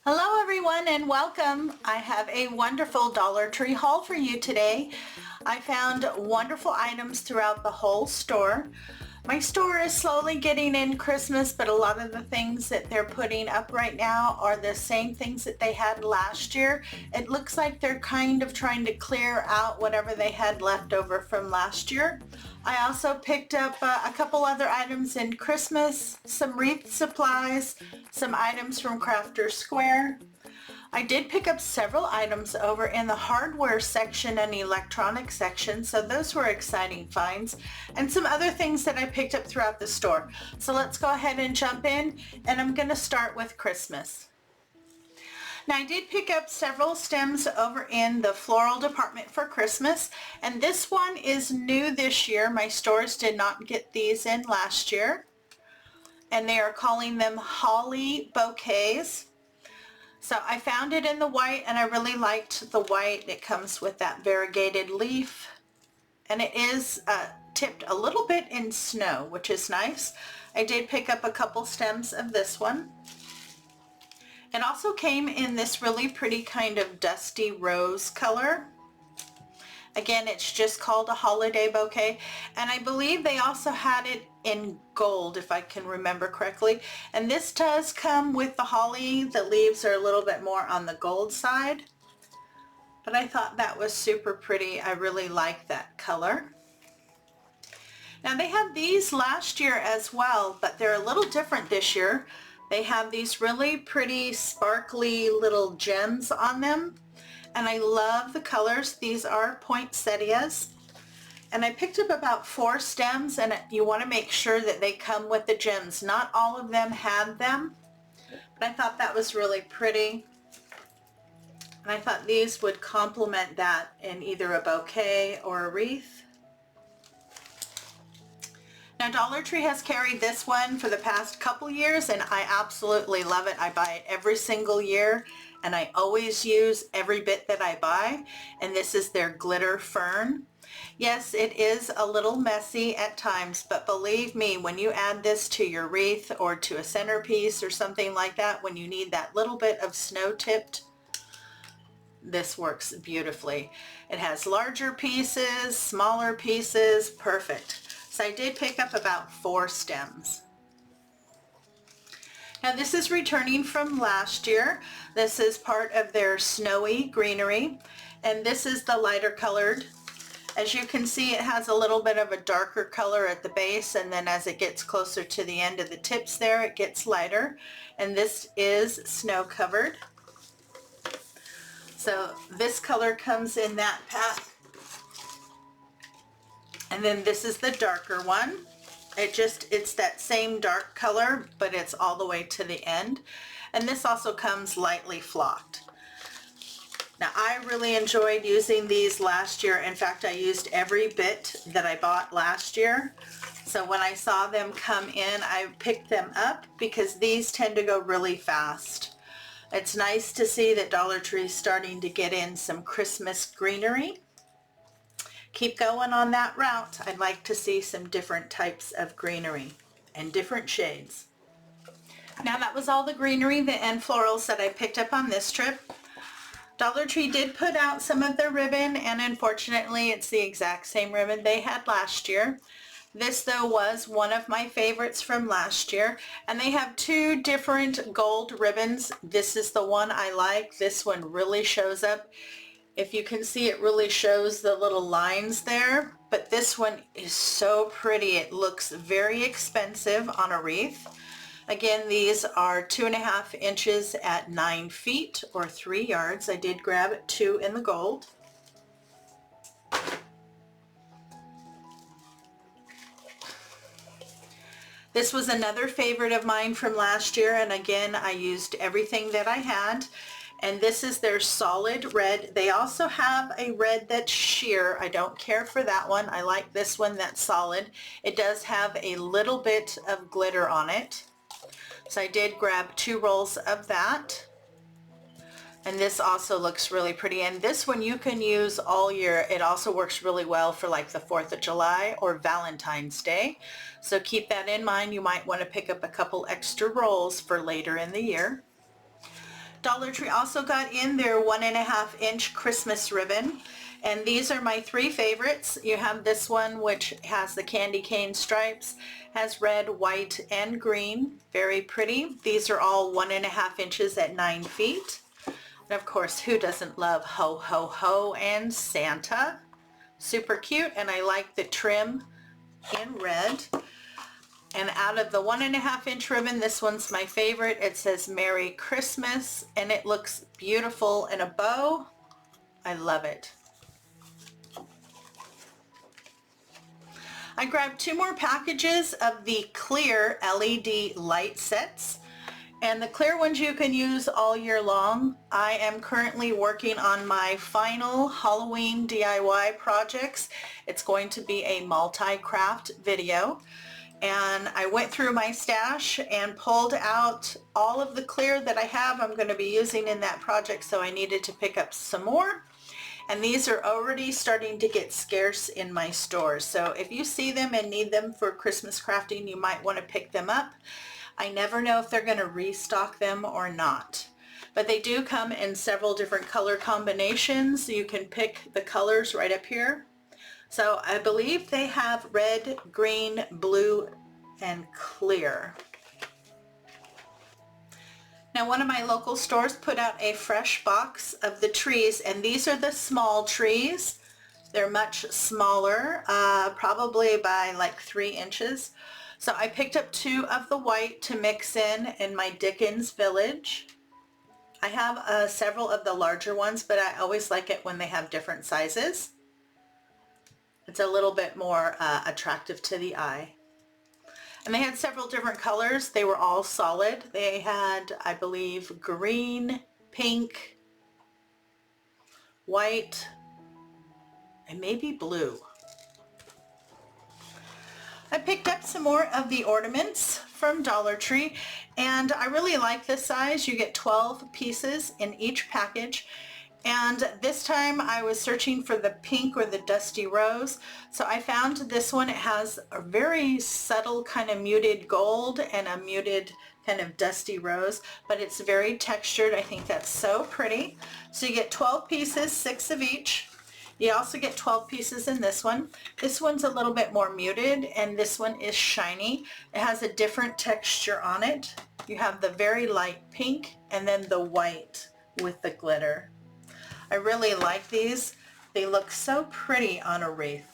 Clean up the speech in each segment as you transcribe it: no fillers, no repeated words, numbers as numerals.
Hello everyone and welcome. I have a wonderful Dollar Tree haul for you today. I found wonderful items throughout the whole store. My store is slowly getting in Christmas, but a lot of the things that they're putting up right now are the same things that they had last year. It looks like they're kind of trying to clear out whatever they had left over from last year. I also picked up a couple other items in Christmas, some wreath supplies, some items from Crafter Square. I did pick up several items over in the hardware section and electronics section, so those were exciting finds, and some other things that I picked up throughout the store. So let's go ahead and jump in, and I'm going to start with Christmas. Now I did pick up several stems over in the floral department for Christmas, and this one is new this year. My stores did not get these in last year, and they are calling them holly bouquets. So I found it in the white, and I really liked the white. It comes with that variegated leaf, and it is tipped a little bit in snow, which is nice. I did pick up a couple stems of this one. It also came in this really pretty kind of dusty rose color. Again, it's just called a holiday bouquet, and I believe they also had it in gold, if I can remember correctly. And this does come with the holly. The leaves are a little bit more on the gold side, but I thought that was super pretty. I really like that color. Now they had these last year as well, but they're a little different this year. They have these really pretty sparkly little gems on them, and I love the colors. These are poinsettias, and I picked up about 4 stems, and you want to make sure that they come with the gems. Not all of them had them, but I thought that was really pretty, and I thought these would complement that in either a bouquet or a wreath. Now Dollar Tree has carried this one for the past couple years, and I absolutely love it. I buy it every single year, and I always use every bit that I buy, and this is their glitter fern. Yes, it is a little messy at times, but believe me, when you add this to your wreath or to a centerpiece or something like that, when you need that little bit of snow-tipped, this works beautifully. It has larger pieces, smaller pieces, perfect. So I did pick up about 4 stems. Now this is returning from last year. This is part of their snowy greenery, and this is the lighter colored. As you can see, it has a little bit of a darker color at the base, and then as it gets closer to the end of the tips there, it gets lighter, and this is snow covered. So this color comes in that pack. And then this is the darker one. It's that same dark color, but it's all the way to the end. And this also comes lightly flocked. Now I really enjoyed using these last year. In fact, I used every bit that I bought last year. So when I saw them come in, I picked them up because these tend to go really fast. It's nice to see that Dollar Tree is starting to get in some Christmas greenery. Keep going on that route. I'd like to see some different types of greenery and different shades. Now that was all the greenery and florals that I picked up on this trip. Dollar Tree did put out some of their ribbon, and unfortunately it's the exact same ribbon they had last year. This though was one of my favorites from last year, and they have 2 different gold ribbons. This is the one I like. This one really shows up. If you can see, it really shows the little lines there, but this one is so pretty. It looks very expensive on a wreath. Again, these are 2.5 inches at 9 feet or 3 yards. I did grab 2 in the gold. This was another favorite of mine from last year, and again, I used everything that I had. And this is their solid red. They also have a red that's sheer. I don't care for that one. I like this one that's solid. It does have a little bit of glitter on it. So I did grab 2 rolls of that. And this also looks really pretty. And this one you can use all year. It also works really well for like the 4th of July or Valentine's Day. So keep that in mind. You might want to pick up a couple extra rolls for later in the year. Dollar Tree also got in their 1.5-inch Christmas ribbon. And these are my three favorites. You have this one, which has the candy cane stripes, has red, white, and green. Very pretty. These are all 1.5 inches at 9 feet. And of course, who doesn't love Ho Ho Ho and Santa? Super cute, and I like the trim in red. And out of the 1.5-inch ribbon, this one's my favorite. It says Merry Christmas, and it looks beautiful in a bow. I love it. I grabbed 2 more packages of the clear LED light sets. And the clear ones you can use all year long. I am currently working on my final Halloween DIY projects. It's going to be a multi-craft video. And I went through my stash and pulled out all of the clear that I have I'm going to be using in that project, so I needed to pick up some more. And these are already starting to get scarce in my stores. So if you see them and need them for Christmas crafting, you might want to pick them up. I never know if they're going to restock them or not. But they do come in several different color combinations. You can pick the colors right up here. So I believe they have red, green, blue, and clear. Now, one of my local stores put out a fresh box of the trees, and these are the small trees. They're much smaller, probably by like 3 inches. So I picked up 2 of the white to mix in my Dickens Village. I have several of the larger ones, but I always like it when they have different sizes. It's a little bit more attractive to the eye. And they had several different colors. They were all solid. They had, I believe, green, pink, white, and maybe blue. I picked up some more of the ornaments from Dollar Tree, and I really like this size. You get 12 pieces in each package. And this time I was searching for the pink or the dusty rose. So I found this one. It has a very subtle kind of muted gold and a muted kind of dusty rose, but it's very textured. I think that's so pretty. So you get 12 pieces, 6 of each. You also get 12 pieces in this one. This one's a little bit more muted, and this one is shiny. It has a different texture on it. You have the very light pink and then the white with the glitter. I really like these. They look so pretty on a wreath.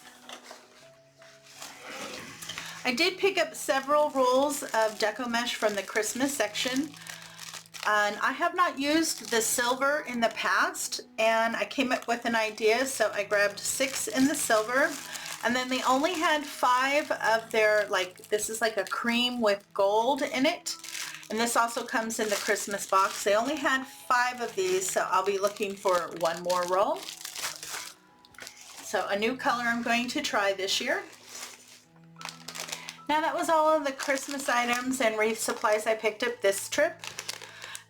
I did pick up several rolls of deco mesh from the Christmas section. And I have not used the silver in the past, and I came up with an idea, so I grabbed 6 in the silver. And then they only had 5 of their, like, this is like a cream with gold in it. And this also comes in the Christmas box. They only had 5 of these, so I'll be looking for 1 more roll. So a new color I'm going to try this year. Now that was all of the Christmas items and wreath supplies I picked up this trip.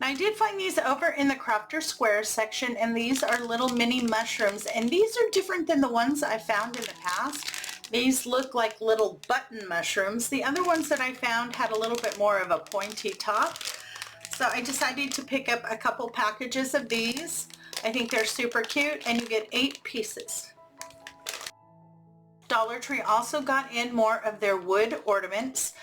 Now I did find these over in the Crafter Squares section, and these are little mini mushrooms, and these are different than the ones I found in the past. These look like little button mushrooms. The other ones that I found had a little bit more of a pointy top. So I decided to pick up a couple packages of these. I think they're super cute, and you get 8 pieces. Dollar Tree also got in more of their wood ornaments.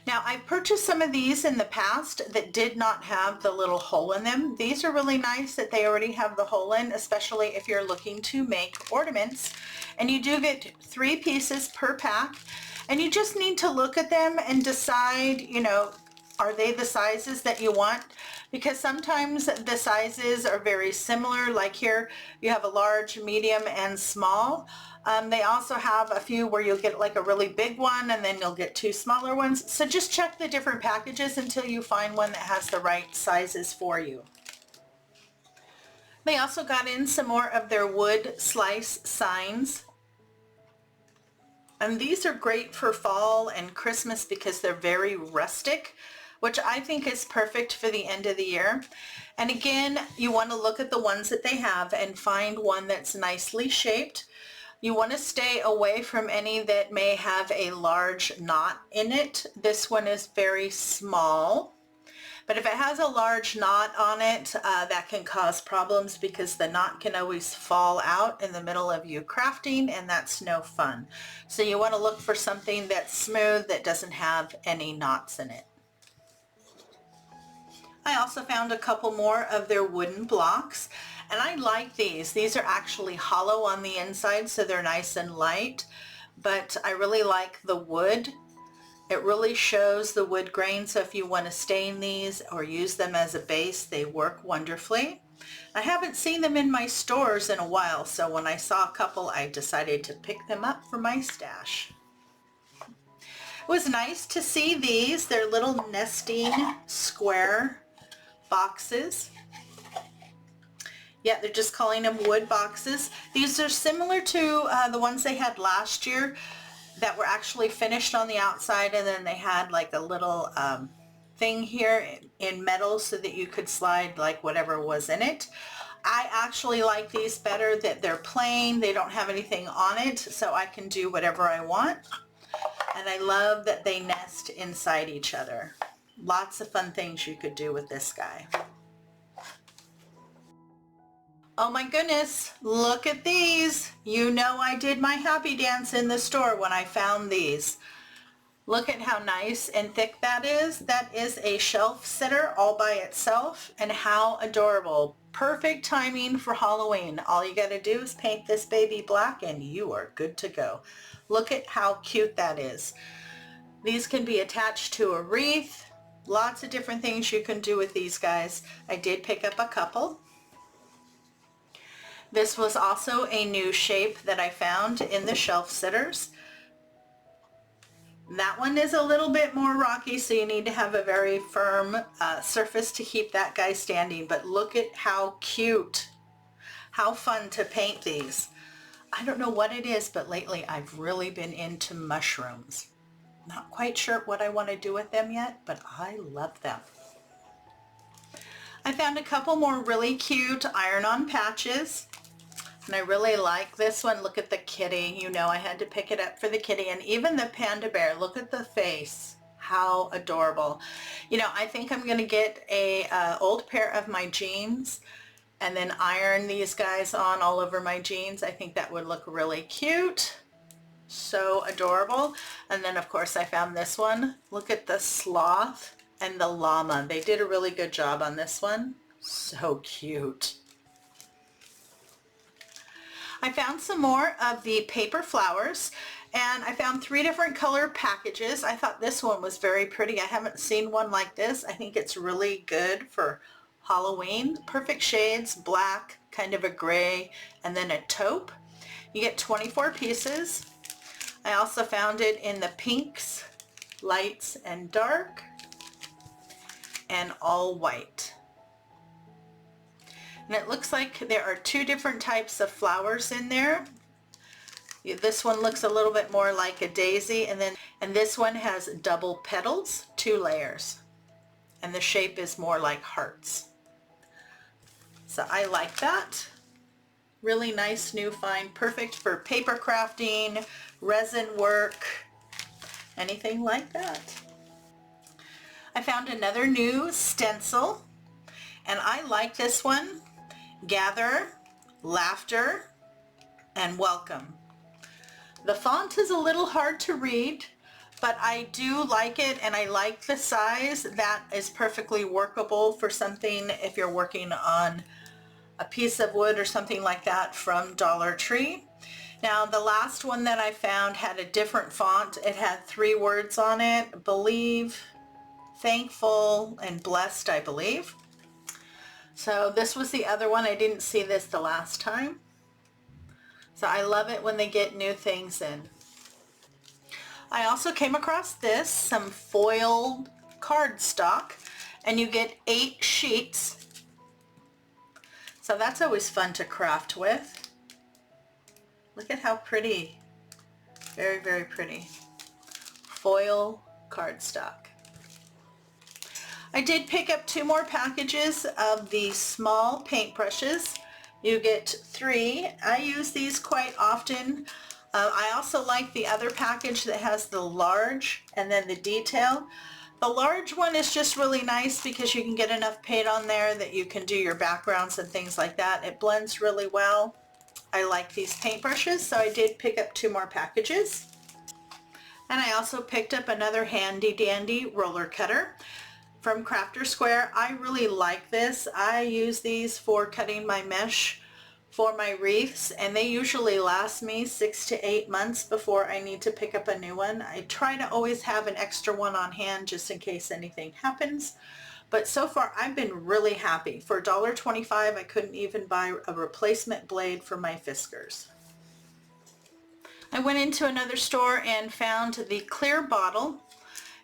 Now, I've purchased some of these in the past that did not have the little hole in them. These are really nice that they already have the hole in, especially if you're looking to make ornaments. And you do get 3 pieces per pack. And you just need to look at them and decide, you know, are they the sizes that you want? Because sometimes the sizes are very similar. Like here, you have a large, medium, and small. They also have a few where you'll get like a really big one, and then you'll get 2 smaller ones. So just check the different packages until you find one that has the right sizes for you. They also got in some more of their wood slice signs. And these are great for fall and Christmas because they're very rustic, which I think is perfect for the end of the year. And again, you want to look at the ones that they have and find one that's nicely shaped. You want to stay away from any that may have a large knot in it. This one is very small. But if it has a large knot on it, that can cause problems because the knot can always fall out in the middle of you crafting, and that's no fun. So you want to look for something that's smooth, that doesn't have any knots in it. I also found a couple more of their wooden blocks, and I like these. These are actually hollow on the inside, so they're nice and light, but I really like the wood. It really shows the wood grain, so if you want to stain these or use them as a base, they work wonderfully. I haven't seen them in my stores in a while, so when I saw a couple, I decided to pick them up for my stash. It was nice to see these. They're little nesting square boxes. Yeah, they're just calling them wood boxes. These are similar to the ones they had last year that were actually finished on the outside, and then they had like a little thing here in metal so that you could slide like whatever was in it. I actually like these better, that they're plain, they don't have anything on it, so I can do whatever I want. And I love that they nest inside each other. Lots of fun things you could do with this guy. Oh my goodness, look at these. You know I did my happy dance in the store when I found these. Look at how nice and thick that is. That is a shelf sitter all by itself, and how adorable. Perfect timing for Halloween. All you got to do is paint this baby black and you are good to go. Look at how cute that is. These can be attached to a wreath. Lots of different things you can do with these guys. I did pick up a couple. This was also a new shape that I found in the shelf sitters. That one is a little bit more rocky, so you need to have a very firm surface to keep that guy standing. But look at how cute. How fun to paint these. I don't know what it is, but lately I've really been into mushrooms. Not quite sure what I want to do with them yet, but I love them. I found a couple more really cute iron-on patches. And I really like this one. Look at the kitty. You know I had to pick it up for the kitty. And even the panda bear, look at the face. How adorable. You know, I think I'm going to get a old pair of my jeans and then iron these guys on all over my jeans. I think that would look really cute. So adorable. And then of course I found this one. Look at the sloth and the llama. They did a really good job on this one. So cute. I found some more of the paper flowers, and I found 3 different color packages. I thought this one was very pretty. I haven't seen one like this. I think it's really good for Halloween. Perfect shades, black, kind of a gray, and then a taupe. You get 24 pieces. I also found it in the pinks, lights and dark, and all white. And it looks like there are 2 different types of flowers in there. This one looks a little bit more like a daisy, and this one has double petals, 2 layers. And the shape is more like hearts. So I like that. Really nice new find, perfect for paper crafting, resin work, anything like that. I found another new stencil, and I like this one. Gather, laughter, and welcome. The font is a little hard to read, but I do like it, and I like the size. That is perfectly workable for something if you're working on a piece of wood or something like that from Dollar Tree. Now the last one that I found had a different font. It had 3 words on it: believe, thankful, and blessed, I believe. So this was the other one. I didn't see this the last time. So I love it when they get new things in. I also came across this, some foiled cardstock, and you get 8 sheets. So that's always fun to craft with. Look at how pretty. Very, very pretty. Foil cardstock. I did pick up 2 more packages of the small paintbrushes. You get 3. I use these quite often. I also like the other package that has the large and then the detail. The large one is just really nice because you can get enough paint on there that you can do your backgrounds and things like that. It blends really well. I like these paintbrushes, so I did pick up 2 more packages. And I also picked up another handy dandy roller cutter from Crafter Square. I really like this. I use these for cutting my mesh for my wreaths, and they usually last me 6 to 8 months before I need to pick up a new one. I try to always have an extra one on hand just in case anything happens. But so far I've been really happy. For $1.25 I couldn't even buy a replacement blade for my Fiskars. I went into another store and found the clear bottle.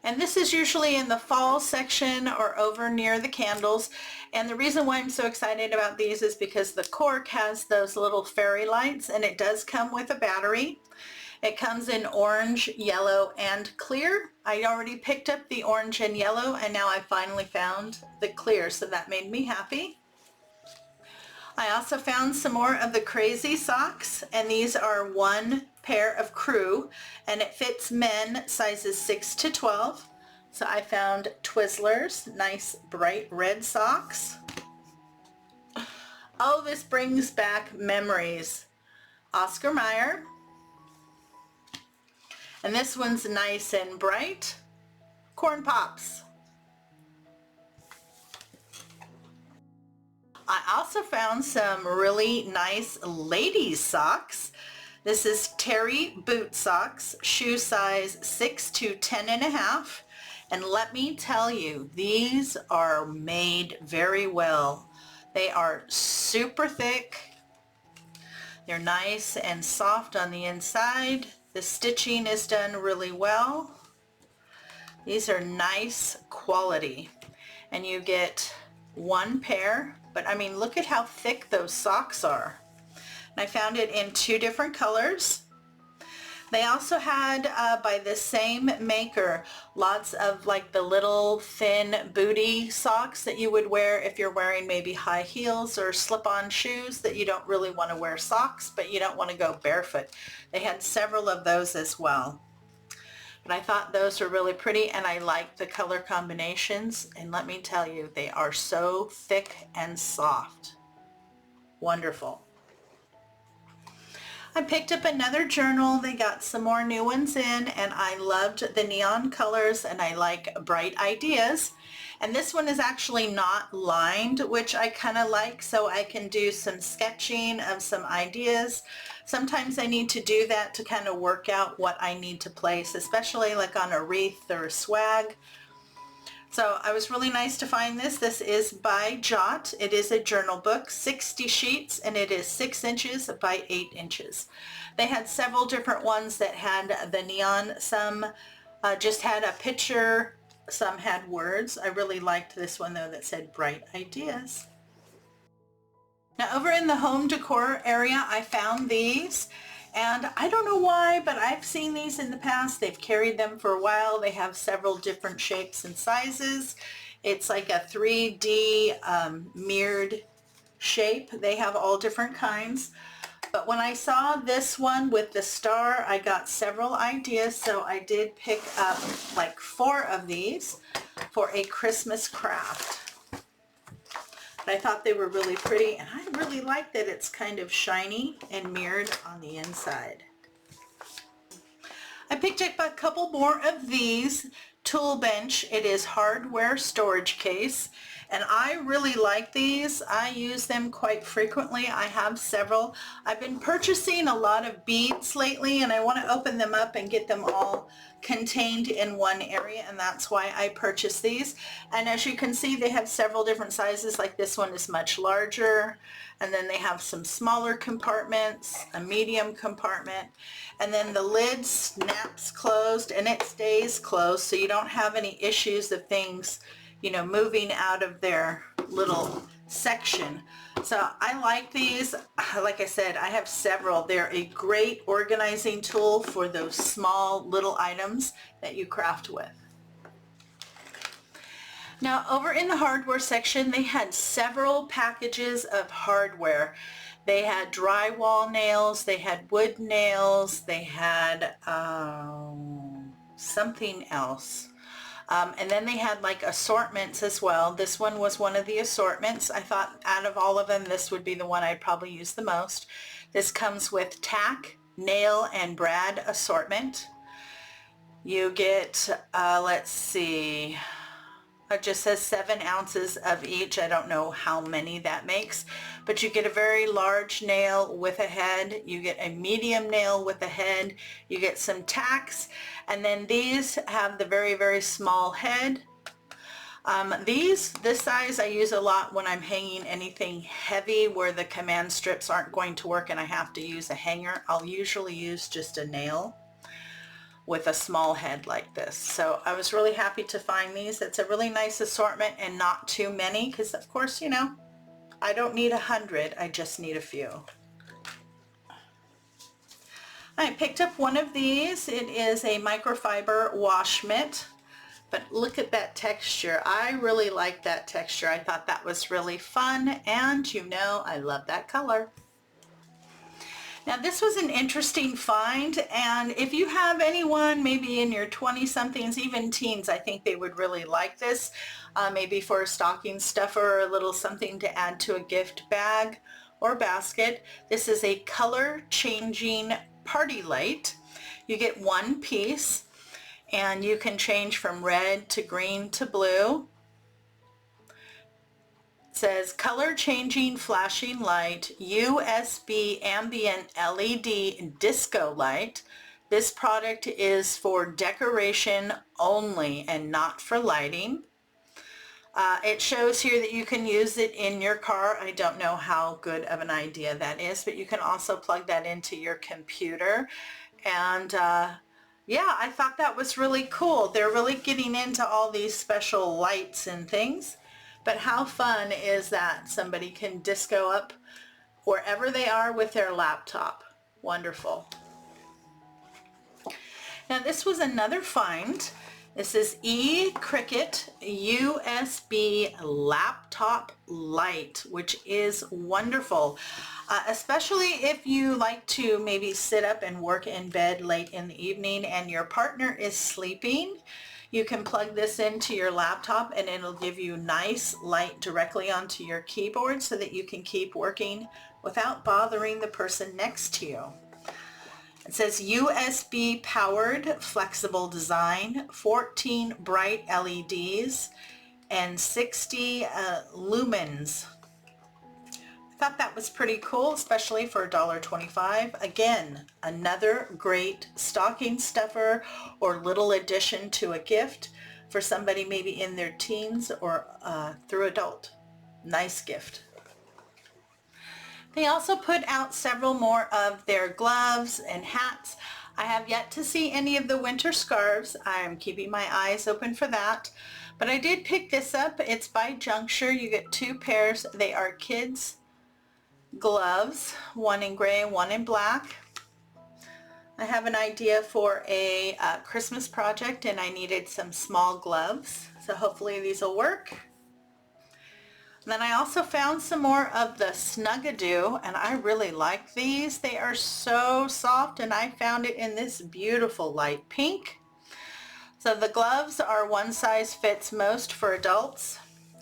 And this is usually in the fall section or over near the candles. And the reason why I'm so excited about these is because the cork has those little fairy lights, and it does come with a battery. It comes in orange, yellow, and clear. I already picked up the orange and yellow, and now I finally found the clear, so that made me happy. I also found some more of the crazy socks, and these are 1 pair of crew, and it fits men sizes 6 to 12. So I found Twizzlers, nice bright red socks. Oh, this brings back memories. Oscar Mayer. And this one's nice and bright. Corn Pops. I also found some really nice ladies socks. This is Terry boot socks, shoe size 6 to 10 and a half. And let me tell you, these are made very well. They are super thick. They're nice and soft on the inside. The stitching is done really well. These are nice quality. And you get 1 pair. But I mean, look at how thick those socks are. And I found it in 2 different colors. They also had, by the same maker, lots of like the little thin booty socks that you would wear if you're wearing maybe high heels or slip-on shoes that you don't really want to wear socks, but you don't want to go barefoot. They had several of those as well. But I thought those were really pretty, and I like the color combinations, and let me tell you, they are so thick and soft. Wonderful. I picked up another journal. They got some more new ones in, and I loved the neon colors, and I like bright ideas. And this one is actually not lined, which I kind of like, so I can do some sketching of some ideas. Sometimes I need to do that to kind of work out what I need to place, especially like on a wreath or a swag. So I was really nice to find this. This is by Jot. It is a journal book, 60 sheets, and it is 6 inches by 8 inches. They had several different ones that had the neon. Some just had a picture. Some had words. I really liked this one though that said bright ideas. Now over in the home decor area, I found these, and I don't know why, but I've seen these in the past. They've carried them for a while. They have several different shapes and sizes. It's like a 3D mirrored shape. They have all different kinds. But when I saw this one with the star, I got several ideas, so I did pick up like 4 of these for a Christmas craft. I thought they were really pretty, and I really like that it's kind of shiny and mirrored on the inside. I picked up a couple more of these. Tool Bench. It is hardware storage case, and I really like these. I use them quite frequently. I have several. I've been purchasing a lot of beads lately, and I want to open them up and get them all contained in one area, and that's why I purchased these. And as you can see, they have several different sizes. Like this one is much larger, and then they have some smaller compartments, a medium compartment, and then the lid snaps closed and it stays closed, so you don't have any issues of things, you know, moving out of their little section. So I like these. Like I said, I have several. They're a great organizing tool for those small little items that you craft with. Now over in the hardware section, they had several packages of hardware. They had drywall nails, they had wood nails, they had something else. And then they had like assortments as well. This one was one of the assortments. I thought out of all of them, this would be the one I'd probably use the most. This comes with tack, nail, and brad assortment. You get, let's see, it just says 7 ounces of each. I don't know how many that makes, but you get a very large nail with a head. You get a medium nail with a head. You get some tacks, and then these have the very, very small head. This size I use a lot when I'm hanging anything heavy where the command strips aren't going to work and I have to use a hanger. I'll usually use just a nail with a small head like this. So I was really happy to find these. It's a really nice assortment and not too many because of course, you know, I don't need 100, I just need a few. I picked up one of these. It is a microfiber wash mitt. But look at that texture. I really like that texture. I thought that was really fun, and you know I love that color. Now this was an interesting find, and if you have anyone maybe in your 20-somethings, even teens, I think they would really like this. Maybe for a stocking stuffer or a little something to add to a gift bag or basket. This is a color changing party light. You get one piece. And you can change from red to green to blue. It says color changing flashing light, USB ambient LED disco light. This product is for decoration only and not for lighting. It shows here that you can use it in your car. I don't know how good of an idea that is, but you can also plug that into your computer. And yeah, I thought that was really cool. They're really getting into all these special lights and things. But how fun is that? Somebody can disco up wherever they are with their laptop. Wonderful. Now this was another find. This is eCricket USB laptop light, which is wonderful. Especially if you like to maybe sit up and work in bed late in the evening and your partner is sleeping. You can plug this into your laptop and it'll give you nice light directly onto your keyboard so that you can keep working without bothering the person next to you. It says USB powered flexible design, 14 bright LEDs, and 60 lumens. I thought that was pretty cool, especially for $1.25. Again, another great stocking stuffer or little addition to a gift for somebody maybe in their teens or through adult. Nice gift. They also put out several more of their gloves and hats. I have yet to see any of the winter scarves. I'm keeping my eyes open for that. But I did pick this up. It's by Juncture. You get 2 pairs. They are kids gloves, one in gray and one in black. I have an idea for a Christmas project and I needed some small gloves. So hopefully these will work. And then I also found some more of the Snug-a-Doo, and I really like these. They are so soft, and I found it in this beautiful light pink. So the gloves are one size fits most for adults.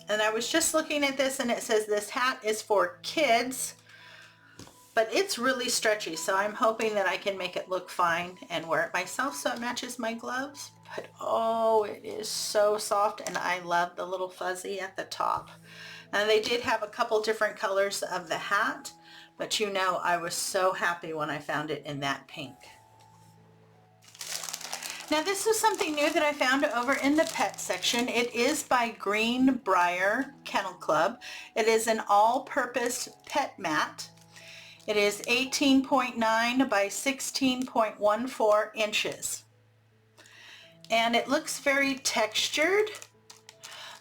And I was just looking at this and it says this hat is for kids, but it's really stretchy. So I'm hoping that I can make it look fine and wear it myself so it matches my gloves. But oh, it is so soft, and I love the little fuzzy at the top. And they did have a couple different colors of the hat, but you know I was so happy when I found it in that pink. Now this is something new that I found over in the pet section. It is by Greenbrier Kennel Club. It is an all-purpose pet mat. It is 18.9 by 16.14 inches. And it looks very textured.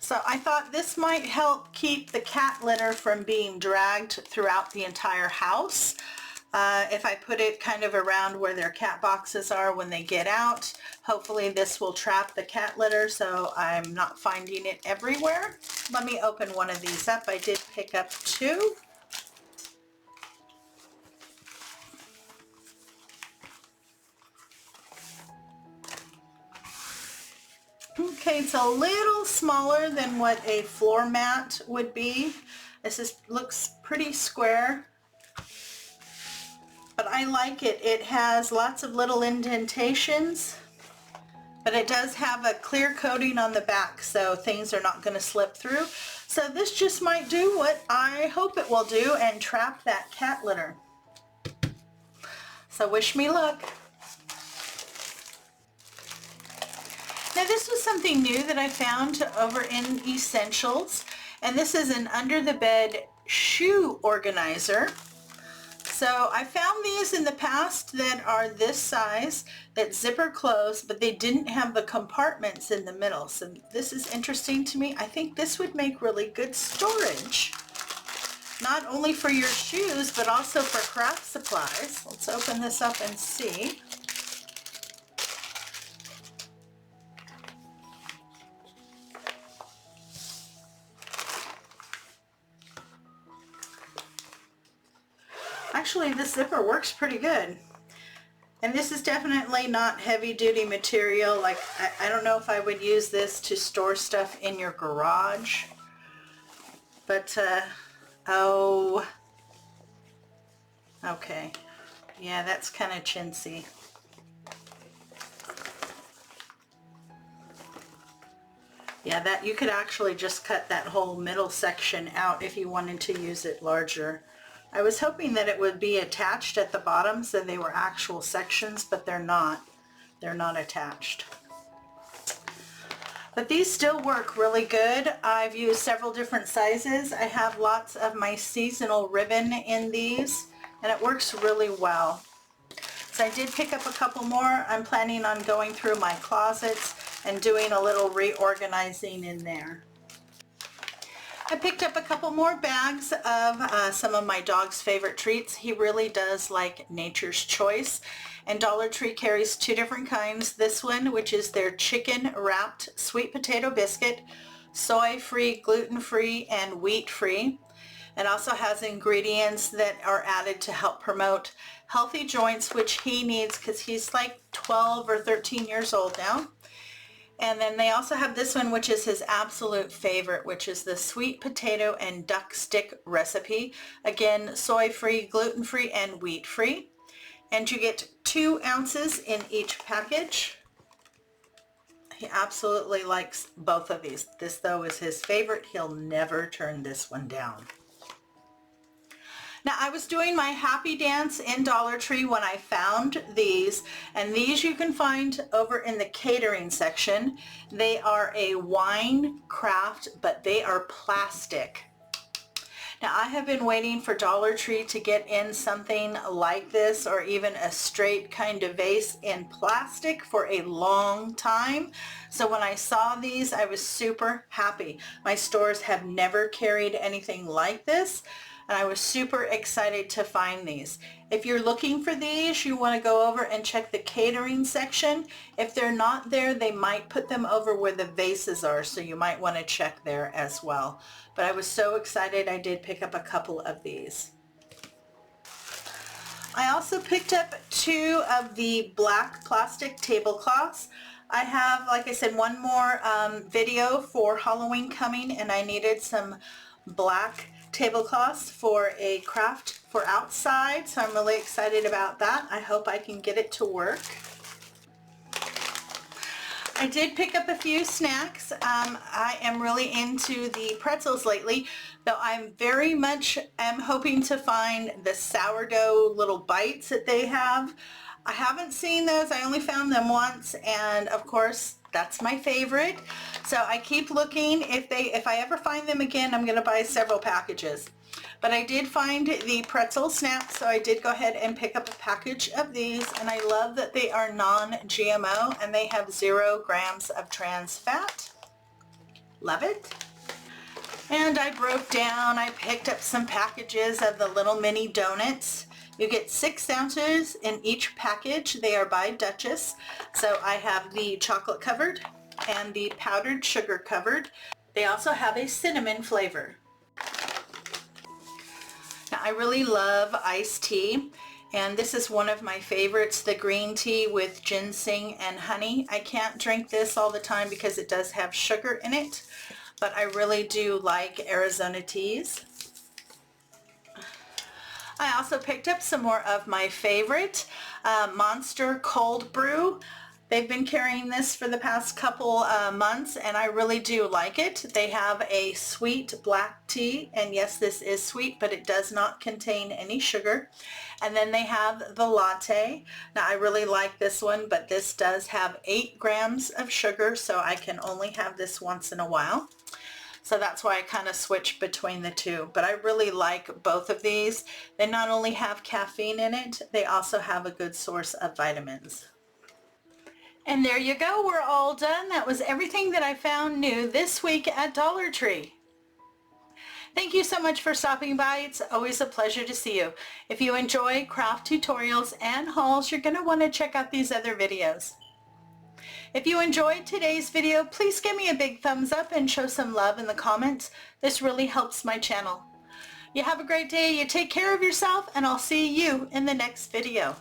So I thought this might help keep the cat litter from being dragged throughout the entire house. If I put it kind of around where their cat boxes are when they get out, hopefully this will trap the cat litter so I'm not finding it everywhere. Let me open one of these up. I did pick up 2. Okay, it's a little smaller than what a floor mat would be. Looks pretty square, but I like it. It has lots of little indentations, but it does have a clear coating on the back, so things are not going to slip through. So this just might do what I hope it will do and trap that cat litter. So wish me luck. Now this was something new that I found over in Essentials, and this is an under the bed shoe organizer. So I found these in the past that are this size, that zipper close, but they didn't have the compartments in the middle. So this is interesting to me. I think this would make really good storage, not only for your shoes, but also for craft supplies. Let's open this up and see. Actually, this zipper works pretty good. And this is definitely not heavy-duty material. Like, I don't know if I would use this to store stuff in your garage. But, oh, okay. Yeah, that's kind of chintzy. Yeah, that you could actually just cut that whole middle section out if you wanted to use it larger. I was hoping that it would be attached at the bottom so they were actual sections, but they're not. They're not attached. But these still work really good. I've used several different sizes. I have lots of my seasonal ribbon in these, and it works really well. So I did pick up a couple more. I'm planning on going through my closets and doing a little reorganizing in there. I picked up a couple more bags of some of my dog's favorite treats. He really does like Nature's Choice, and Dollar Tree carries two different kinds. This one, which is their chicken wrapped sweet potato biscuit, soy-free, gluten-free, and wheat-free. It also has ingredients that are added to help promote healthy joints, which he needs because he's like 12 or 13 years old now. And then they also have this one, which is his absolute favorite, which is the sweet potato and duck stick recipe. Again, soy-free, gluten-free, and wheat-free. And you get 2 ounces in each package. He absolutely likes both of these. This, though, is his favorite. He'll never turn this one down. Now, I was doing my happy dance in Dollar Tree when I found these, and these you can find over in the catering section. They are a wine craft, but they are plastic. Now, I have been waiting for Dollar Tree to get in something like this, or even a straight kind of vase in plastic, for a long time. So when I saw these, I was super happy. My stores have never carried anything like this, and I was super excited to find these. If you're looking for these, you want to go over and check the catering section. If they're not there, they might put them over where the vases are, so you might want to check there as well. But I was so excited I did pick up a couple of these. I also picked up 2 of the black plastic tablecloths. I have, like I said, one more video for Halloween coming, and I needed some black tablecloths for a craft for outside, so I'm really excited about that. I hope I can get it to work. I did pick up a few snacks. I am really into the pretzels lately, though I'm very much hoping to find the sourdough little bites that they have. I haven't seen those. I only found them once, and of course that's my favorite. So I keep looking. If I ever find them again, I'm going to buy several packages. But I did find the pretzel snacks, so I did go ahead and pick up a package of these, and I love that they are non-GMO and they have 0 grams of trans fat. Love it. And I broke down, I picked up some packages of the little mini donuts. You get 6 ounces in each package. They are by Duchess. So I have the chocolate covered and the powdered sugar covered. They also have a cinnamon flavor. Now, I really love iced tea, And this is one of my favorites, the green tea with ginseng and honey. I can't drink this all the time because it does have sugar in it, but I really do like Arizona teas. I also picked up some more of my favorite Monster Cold Brew. They've been carrying this for the past couple months, and I really do like it. They have a sweet black tea, and yes, this is sweet, but it does not contain any sugar. And then they have the latte. Now, I really like this one, but this does have 8 grams of sugar, so I can only have this once in a while. So that's why I kind of switch between the two. But I really like both of these. They not only have caffeine in it, they also have a good source of vitamins. And there you go, we're all done. That was everything that I found new this week at Dollar Tree. Thank you so much for stopping by. It's always a pleasure to see you. If you enjoy craft tutorials and hauls, you're going to want to check out these other videos. If you enjoyed today's video, please give me a big thumbs up and show some love in the comments. This really helps my channel. You have a great day, you take care of yourself, and I'll see you in the next video.